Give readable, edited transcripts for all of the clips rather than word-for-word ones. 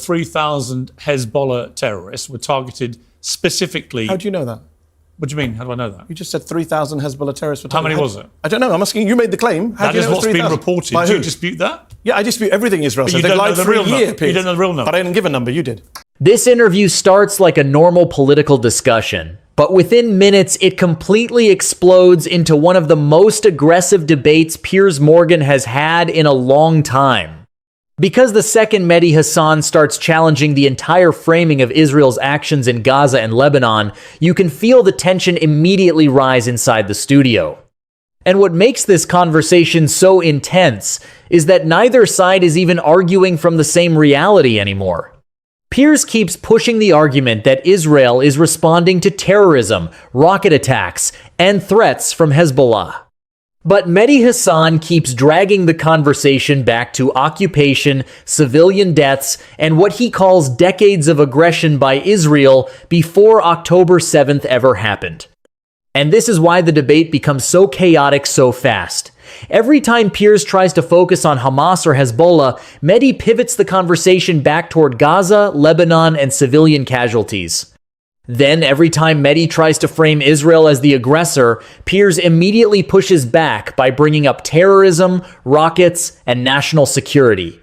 3,000 Hezbollah terrorists were targeted specifically. How do you know that? What do you mean? How do I know that? You just said 3,000 Hezbollah terrorists were targeted. How many was it? I don't know. I'm asking you. Made the claim. How that do you is know what's been reported. By do who? you dispute that? Yeah, I dispute everything Israel says. You They've don't lied know the for real a year, number. Piers. You don't know the real number. But I didn't give a number. You did. This interview starts like a normal political discussion, but within minutes, it completely explodes into one of the most aggressive debates Piers Morgan has had in a long time. Because the second Mehdi Hasan starts challenging the entire framing of Israel's actions in Gaza and Lebanon, you can feel the tension immediately rise inside the studio. And what makes this conversation so intense is that neither side is even arguing from the same reality anymore. Piers keeps pushing the argument that Israel is responding to terrorism, rocket attacks, and threats from Hezbollah. But Mehdi Hasan keeps dragging the conversation back to occupation, civilian deaths, and what he calls decades of aggression by Israel before October 7th ever happened. And this is why the debate becomes so chaotic so fast. Every time Piers tries to focus on Hamas or Hezbollah, Mehdi pivots the conversation back toward Gaza, Lebanon, and civilian casualties. Then, every time Mehdi tries to frame Israel as the aggressor, Piers immediately pushes back by bringing up terrorism, rockets, and national security.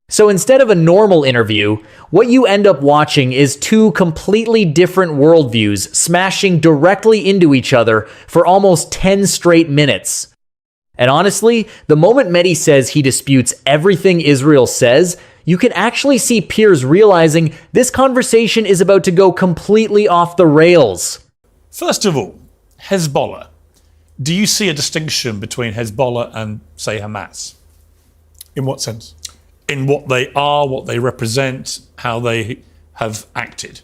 So instead of a normal interview, what you end up watching is two completely different worldviews smashing directly into each other for almost 10 straight minutes. And honestly, the moment Mehdi says he disputes everything Israel says, you can actually see Piers realizing this conversation is about to go completely off the rails. First of all, Hezbollah. Do you see a distinction between Hezbollah and, say, Hamas? In what sense? In what they are, what they represent, how they have acted.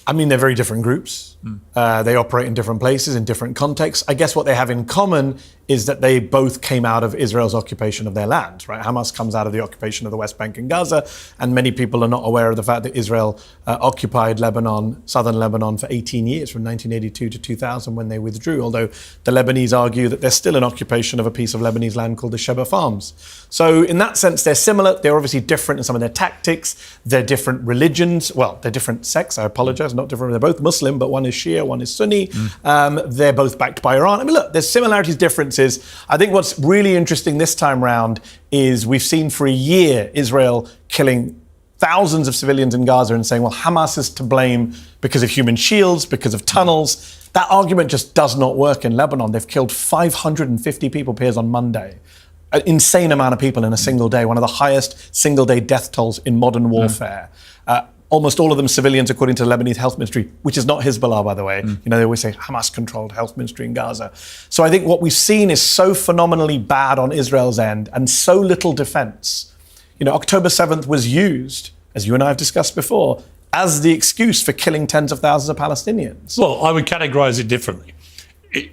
I mean, they're very different groups. They operate in different places, in different contexts. I guess what they have in common is that they both came out of Israel's occupation of their land, right? Hamas comes out of the occupation of the West Bank and Gaza, and many people are not aware of the fact that Israel occupied Lebanon, southern Lebanon, for 18 years, from 1982 to 2000 when they withdrew, although the Lebanese argue that they're still in occupation of a piece of Lebanese land called the Sheba Farms. So in that sense, they're similar. They're obviously different in some of their tactics. They're different religions. Well, they're different sects, I apologize, not different. They're both Muslim, but one is Shia, one is Sunni. They're both backed by Iran. I mean, look, there's similarities, differences. I think what's really interesting this time round is we've seen for a year Israel killing thousands of civilians in Gaza and saying, well, Hamas is to blame because of human shields, because of tunnels. That argument just does not work in Lebanon. They've killed 550 people, Piers, on Monday. An insane amount of people in a single day, one of the highest single-day death tolls in modern warfare. Almost all of them civilians, according to the Lebanese health ministry, which is not Hezbollah, by the way. You know, they always say Hamas-controlled health ministry in Gaza. So I think what we've seen is so phenomenally bad on Israel's end and so little defense. You know, October 7th was used, as you and I have discussed before, as the excuse for killing tens of thousands of Palestinians. Well, I would categorize it differently.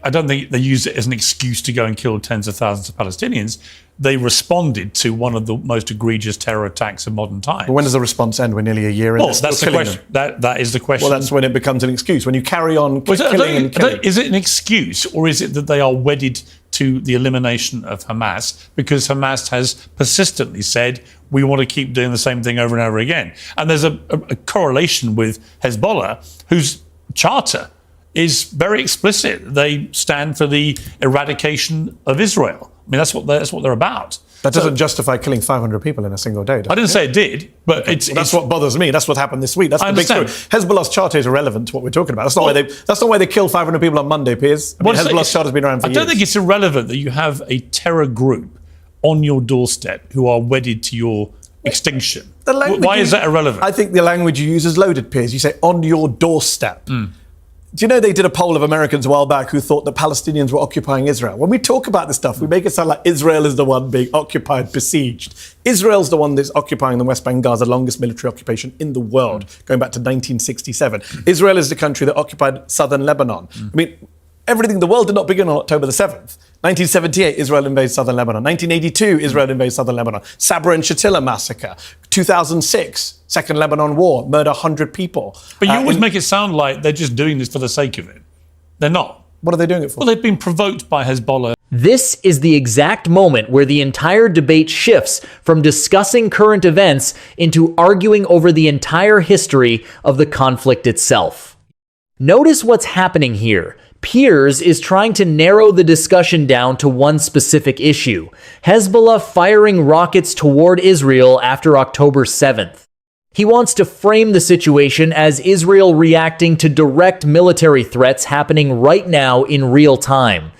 I don't think they use it as an excuse to go and kill tens of thousands of Palestinians. They responded to one of the most egregious terror attacks of modern times. But when does the response end? We're nearly a year in. Well, that's the question. That is the question. Well, that's when it becomes an excuse. When you carry on killing and killing. Is it an excuse, or is it that they are wedded to the elimination of Hamas because Hamas has persistently said, we want to keep doing the same thing over and over again? And there's a correlation with Hezbollah, whose charter is very explicit. They stand for the eradication of Israel. I mean, that's what they're about. That doesn't justify killing 500 people in a single day, does it? I didn't say it did, but that's what bothers me. That's what happened this week. That's the big story. Hezbollah's charter is irrelevant to what we're talking about. That's not why they killed 500 people on Monday, Piers. Hezbollah's charter's been around for years. I don't think it's irrelevant that you have a terror group on your doorstep who are wedded to your extinction. Why is that irrelevant? I think the language you use is loaded, Piers. You say on your doorstep. Do you know they did a poll of Americans a while back who thought that Palestinians were occupying Israel? When we talk about this stuff, we make it sound like Israel is the one being occupied, besieged. Israel's the one that's occupying the West Bank and Gaza, longest military occupation in the world, going back to 1967. Israel is the country that occupied southern Lebanon. I mean, everything in the world did not begin on October the 7th. 1978, Israel invades southern Lebanon. 1982, Israel invades southern Lebanon. Sabra and Shatila massacre. 2006, Second Lebanon War, murder 100 people. But you always make it sound like they're just doing this for the sake of it. They're not. What are they doing it for? Well, they've been provoked by Hezbollah. This is the exact moment where the entire debate shifts from discussing current events into arguing over the entire history of the conflict itself. Notice what's happening here. Piers is trying to narrow the discussion down to one specific issue: Hezbollah firing rockets toward Israel after October 7th. He wants to frame the situation as Israel reacting to direct military threats happening right now in real time.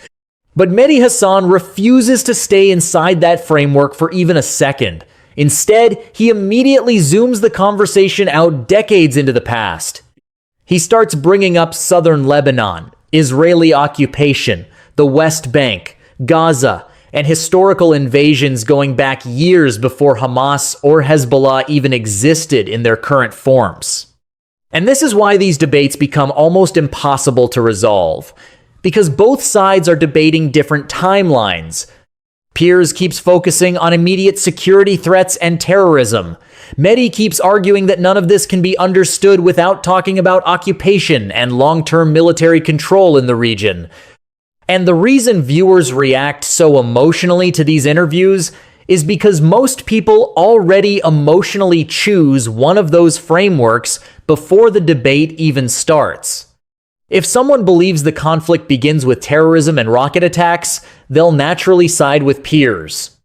But Mehdi Hasan refuses to stay inside that framework for even a second. Instead, he immediately zooms the conversation out decades into the past. He starts bringing up southern Lebanon, Israeli occupation, the West Bank, Gaza, and historical invasions going back years before Hamas or Hezbollah even existed in their current forms. And this is why these debates become almost impossible to resolve, because both sides are debating different timelines. Piers keeps focusing on immediate security threats and terrorism. Mehdi keeps arguing that none of this can be understood without talking about occupation and long-term military control in the region. And the reason viewers react so emotionally to these interviews is because most people already emotionally choose one of those frameworks before the debate even starts. If someone believes the conflict begins with terrorism and rocket attacks, they'll naturally side with Piers.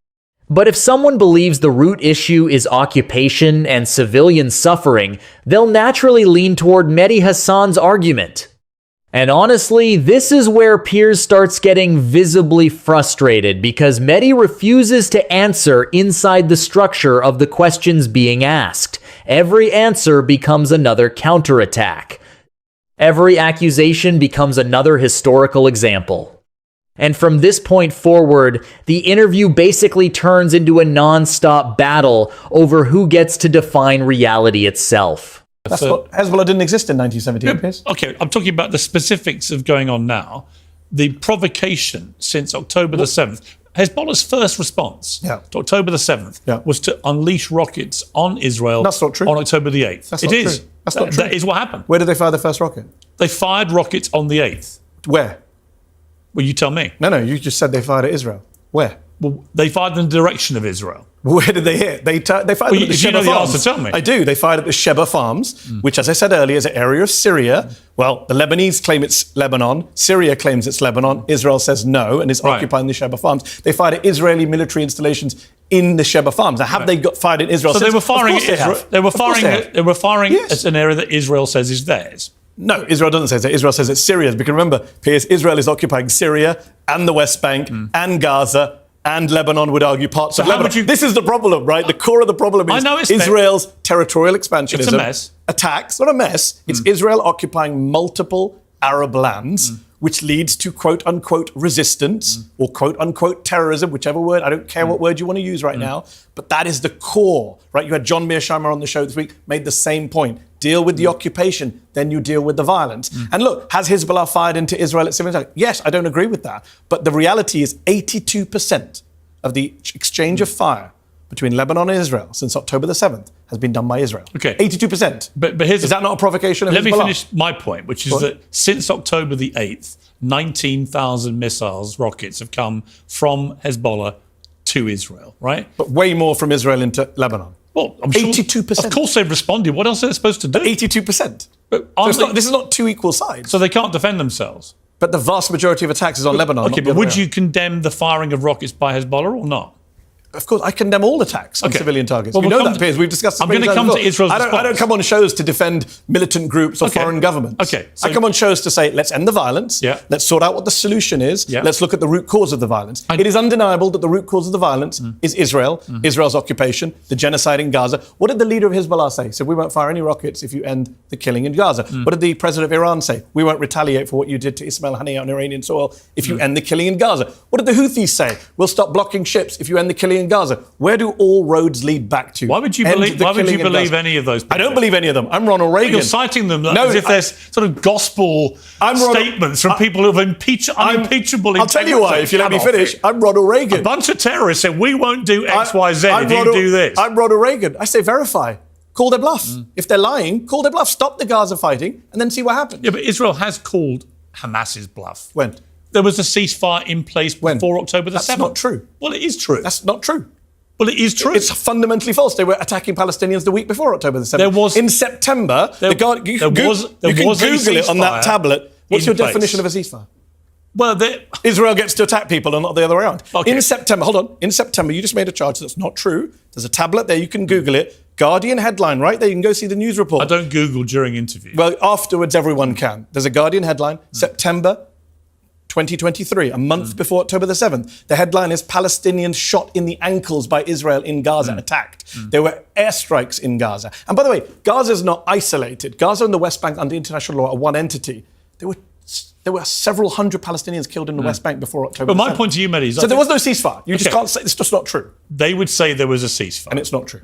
But if someone believes the root issue is occupation and civilian suffering, they'll naturally lean toward Mehdi Hasan's argument. And honestly, this is where Piers starts getting visibly frustrated because Mehdi refuses to answer inside the structure of the questions being asked. Every answer becomes another counterattack. Every accusation becomes another historical example. And from this point forward, the interview basically turns into a non-stop battle over who gets to define reality itself. That's what Hezbollah didn't exist in 1917, Piers. Okay, I'm talking about the specifics of going on now. The provocation since October the 7th, Hezbollah's first response to October the 7th was to unleash rockets on Israel. That's not true. On October the 8th. That's not true. That's not true. That is what happened. Where did they fire the first rocket? They fired rockets on the 8th. Where? Well, you tell me. No, you just said they fired at Israel. Where? Well, they fired in the direction of Israel. Where did they hit? They fired at the Sheba Farms. Answer, tell me. I do. They fired at the Sheba Farms, which, as I said earlier, is an area of Syria. Well, the Lebanese claim it's Lebanon. Syria claims it's Lebanon. Israel says no and is occupying the Sheba Farms. They fired at Israeli military installations in the Sheba Farms. Now, have they got fired in Israel? So since? they were firing at Israel. They were firing Yes. at an area that Israel says is theirs. No, Israel doesn't say that. Israel says it's Syria's. Because remember, Piers, Israel is occupying Syria and the West Bank and Gaza, and Lebanon would argue parts of Lebanon. This is the problem, right? The core of the problem is Israel's territorial expansionism. It's a mess. Attacks, not a mess. It's Israel occupying multiple Arab lands, which leads to quote-unquote resistance or quote-unquote terrorism, whichever word. I don't care what word you want to use right now. But that is the core, right? You had John Mearsheimer on the show this week, made the same point. Deal with the occupation, then you deal with the violence. And look, has Hezbollah fired into Israel at civilian targets? Yes, I don't agree with that. But the reality is 82% of the exchange of fire between Lebanon and Israel since October the 7th has been done by Israel. Okay. 82%. But is that not a provocation of Let Hezbollah? me finish my point, which is that since October the 8th, 19,000 missiles, rockets have come from Hezbollah to Israel, right? But way more from Israel into Lebanon. Well, I'm sure. 82%. Of course they've responded. What else are they supposed to do? 82%. But This is not two equal sides. So they can't defend themselves. But the vast majority of attacks is on Lebanon. Okay, but would you condemn the firing of rockets by Hezbollah or not? Of course, I condemn all attacks on civilian targets. Well, we know that, Piers. We've discussed this. I'm going to come to Israel's response. I don't come on shows to defend militant groups or foreign governments. Okay. So I come on shows to say, let's end the violence. Yeah. Let's sort out what the solution is. Yeah. Let's look at the root cause of the violence. It is undeniable that the root cause of the violence is Israel, Israel's occupation, the genocide in Gaza. What did the leader of Hezbollah say? He said, we won't fire any rockets if you end the killing in Gaza. What did the president of Iran say? We won't retaliate for what you did to Ismail Haniyeh on Iranian soil if you end the killing in Gaza. What did the Houthis say? We'll stop blocking ships if you end the killing in Gaza. Where do all roads lead back to? Why would you believe any of those people? I don't believe any of them. I'm Ronald Reagan. You're citing them as if there's sort of gospel statements from people who have unimpeachable integrity. I'll tell you why, if you let me finish. I'm Ronald Reagan. A bunch of terrorists said, we won't do X, Y, Z if you do this. I'm Ronald Reagan. I say verify. Call their bluff. If they're lying, call their bluff. Stop the Gaza fighting and then see what happens. Yeah, but Israel has called Hamas's bluff. When? there was a ceasefire in place before October the 7th. That's not true. Well, it is true. That's not true. Well, it is true. It's fundamentally false. They were attacking Palestinians the week before October the 7th. There was in September. There, you can Google it on that tablet. What's your definition of a ceasefire? Well, Israel gets to attack people and not the other way around. Okay. In September, hold on. In September, you just made a charge that's not true. There's a tablet there. You can Google it. Guardian headline, right there. You can go see the news report. I don't Google during interviews. Well, afterwards, everyone can. There's a Guardian headline, September 2023, a month before October the 7th. The headline is Palestinians shot in the ankles by Israel in Gaza, attacked. There were airstrikes in Gaza. And by the way, Gaza is not isolated. Gaza and the West Bank under international law are one entity. There were several hundred Palestinians killed in the West Bank before October. But my 7th. point to you, Mehdi, is so there was no ceasefire. You just can't say it's just not true. They would say there was a ceasefire, and it's not true.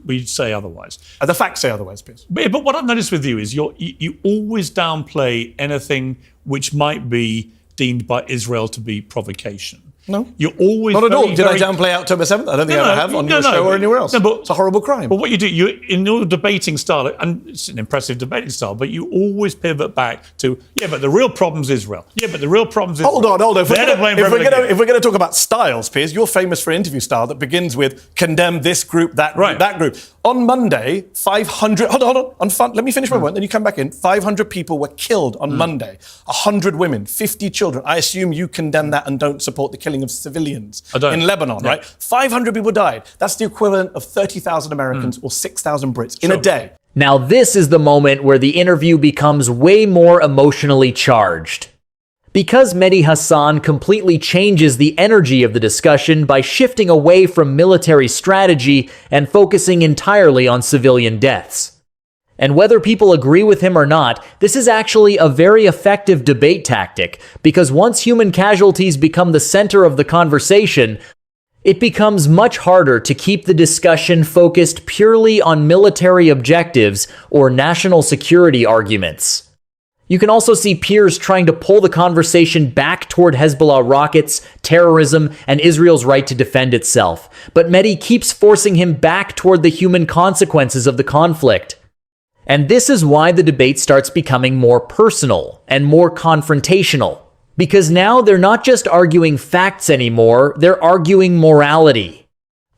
We'd say otherwise. The facts say otherwise, Piers. But what I've noticed with you is you always downplay anything which might be deemed by Israel to be provocation. No. You're always not at all. Did I very downplay October 7th? I don't think I ever have on your show or anywhere else. No, but, it's a horrible crime. But what you do, in your debating style, and it's an impressive debating style, but you always pivot back to, but the real problem's Israel. Yeah, but the real problem's Israel. Hold on. If we're going to talk about styles, Piers, you're famous for interview style that begins with condemn this group, that group, that group. On Monday, 500, hold on, let me finish my point, then you come back in. 500 people were killed on Monday. 100 women, 50 children. I assume you condemn that and don't support the killing of civilians in Lebanon, right? 500 people died. That's the equivalent of 30,000 Americans or 6,000 Brits in a day. Now this is the moment where the interview becomes way more emotionally charged. Because Mehdi Hasan completely changes the energy of the discussion by shifting away from military strategy and focusing entirely on civilian deaths. And whether people agree with him or not, this is actually a very effective debate tactic, because once human casualties become the center of the conversation, it becomes much harder to keep the discussion focused purely on military objectives or national security arguments. You can also see Piers trying to pull the conversation back toward Hezbollah rockets, terrorism, and Israel's right to defend itself. But Mehdi keeps forcing him back toward the human consequences of the conflict. And this is why the debate starts becoming more personal and more confrontational. Because now they're not just arguing facts anymore, they're arguing morality.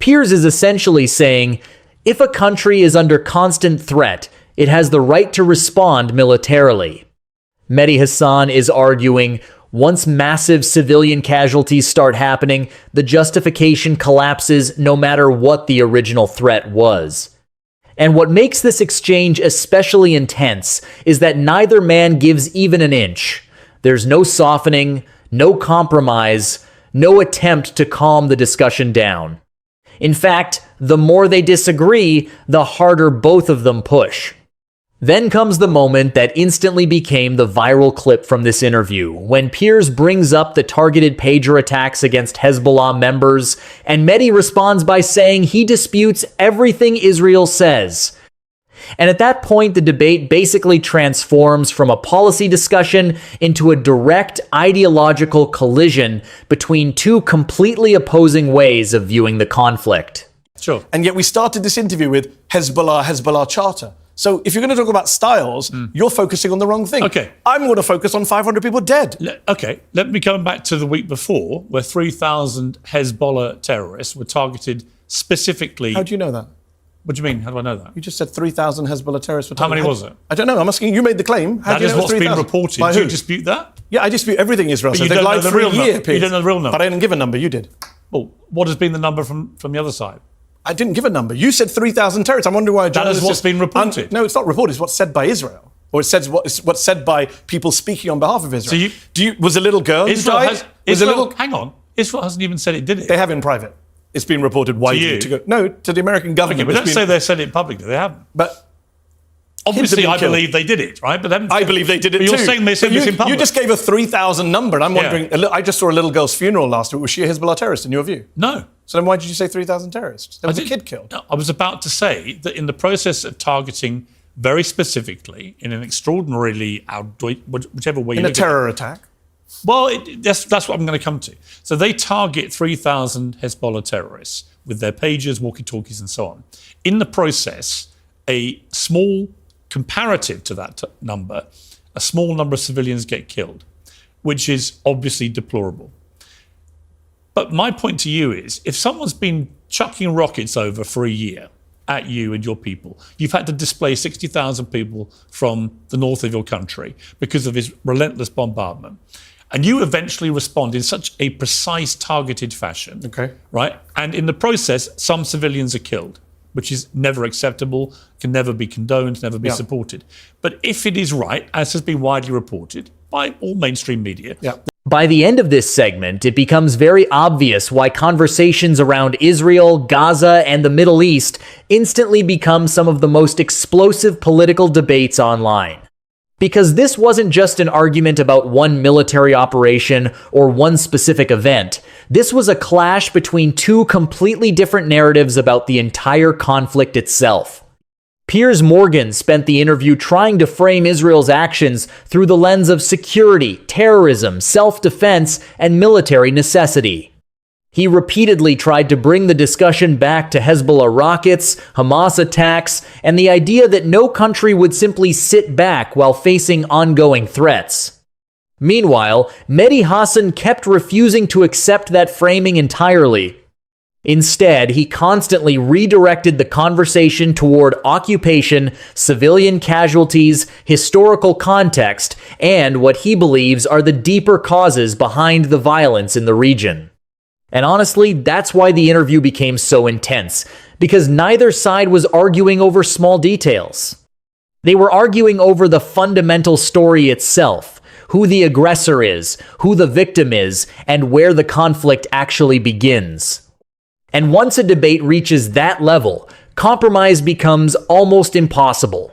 Piers is essentially saying, if a country is under constant threat, it has the right to respond militarily. Mehdi Hasan is arguing, once massive civilian casualties start happening, the justification collapses no matter what the original threat was. And what makes this exchange especially intense is that neither man gives even an inch. There's no softening, no compromise, no attempt to calm the discussion down. In fact, the more they disagree, the harder both of them push. Then comes the moment that instantly became the viral clip from this interview, when Piers brings up the targeted pager attacks against Hezbollah members, and Mehdi responds by saying he disputes everything Israel says. And at that point, the debate basically transforms from a policy discussion into a direct ideological collision between two completely opposing ways of viewing the conflict. Sure. And yet we started this interview with Hezbollah Charter. So if you're going to talk about styles, you're focusing on the wrong thing. Okay. I'm going to focus on 500 people dead. Okay. Let me come back to the week before, where 3,000 Hezbollah terrorists were targeted specifically. How do you know that? What do you mean? How do I know that? You just said 3,000 Hezbollah terrorists were How targeted. many was it? I don't know. I'm asking you. Made the claim. How That do you is know what's been reported. By Do who? you dispute that? Yeah, I dispute everything Israel says. you They don't lied know the for a real year, number. Piers. You don't know the real number. But I didn't give a number. You did. Well, what has been the number from the other side? I didn't give a number. You said 3,000 terrorists. I'm wondering why a That is journalist what's been reported. No, it's not reported. It's what's said by Israel. Or it says what's said by people speaking on behalf of Israel. So was a little girl who died? Hang on. Israel hasn't even said it did it. They have in private. It's been reported widely you? to go. No, to the American government. Okay, but don't say they said it publicly. They haven't. But obviously, I believe they did it, right? But I believe they did it but too. You're saying they said this in public. You just gave a 3,000 number, and I'm wondering. I just saw a little girl's funeral last week. Was she a Hezbollah terrorist in your view? No. So then why did you say 3,000 terrorists? There was a kid killed. I was about to say that in the process of targeting very specifically, in an extraordinarily whichever way you in a look terror attack. Well, that's what I'm going to come to. So they target 3,000 Hezbollah terrorists with their pagers, walkie-talkies, and so on. In the process, a small, comparative to that number, a small number of civilians get killed. which is obviously deplorable. But my point to you is, if someone's been chucking rockets over for a year at you and your people, you've had to displace 60,000 people from the north of your country because of his relentless bombardment, and you eventually respond in such a precise, targeted fashion, right? And in the process, some civilians are killed, which is never acceptable, can never be condoned, never be supported. But if it is right, as has been widely reported by all mainstream media, by the end of this segment, it becomes very obvious why conversations around Israel, Gaza, and the Middle East instantly become some of the most explosive political debates online. Because this wasn't just an argument about one military operation or one specific event. This was a clash between two completely different narratives about the entire conflict itself. Piers Morgan spent the interview trying to frame Israel's actions through the lens of security, terrorism, self-defense, and military necessity. He repeatedly tried to bring the discussion back to Hezbollah rockets, Hamas attacks, and the idea that no country would simply sit back while facing ongoing threats. Meanwhile, Mehdi Hasan kept refusing to accept that framing entirely. Instead, he constantly redirected the conversation toward occupation, civilian casualties, historical context, and what he believes are the deeper causes behind the violence in the region. And honestly, that's why the interview became so intense, because neither side was arguing over small details. They were arguing over the fundamental story itself, who the aggressor is, who the victim is, and where the conflict actually begins. And once a debate reaches that level, compromise becomes almost impossible.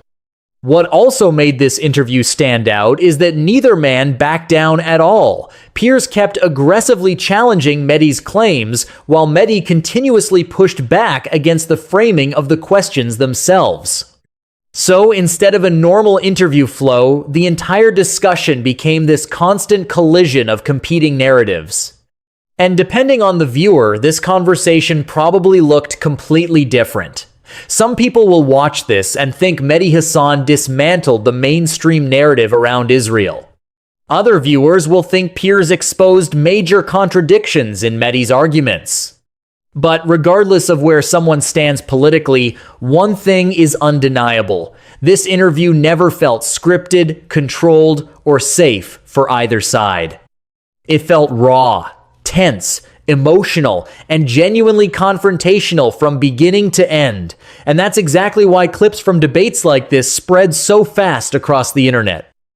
What also made this interview stand out is that neither man backed down at all. Piers kept aggressively challenging Mehdi's claims, while Mehdi continuously pushed back against the framing of the questions themselves. So instead of a normal interview flow, the entire discussion became this constant collision of competing narratives. And depending on the viewer, this conversation probably looked completely different. Some people will watch this and think Mehdi Hasan dismantled the mainstream narrative around Israel. Other viewers will think Piers exposed major contradictions in Mehdi's arguments. But regardless of where someone stands politically, one thing is undeniable. This interview never felt scripted, controlled, or safe for either side. It felt raw, tense, emotional, and genuinely confrontational from beginning to end. And that's exactly why clips from debates like this spread so fast across the internet.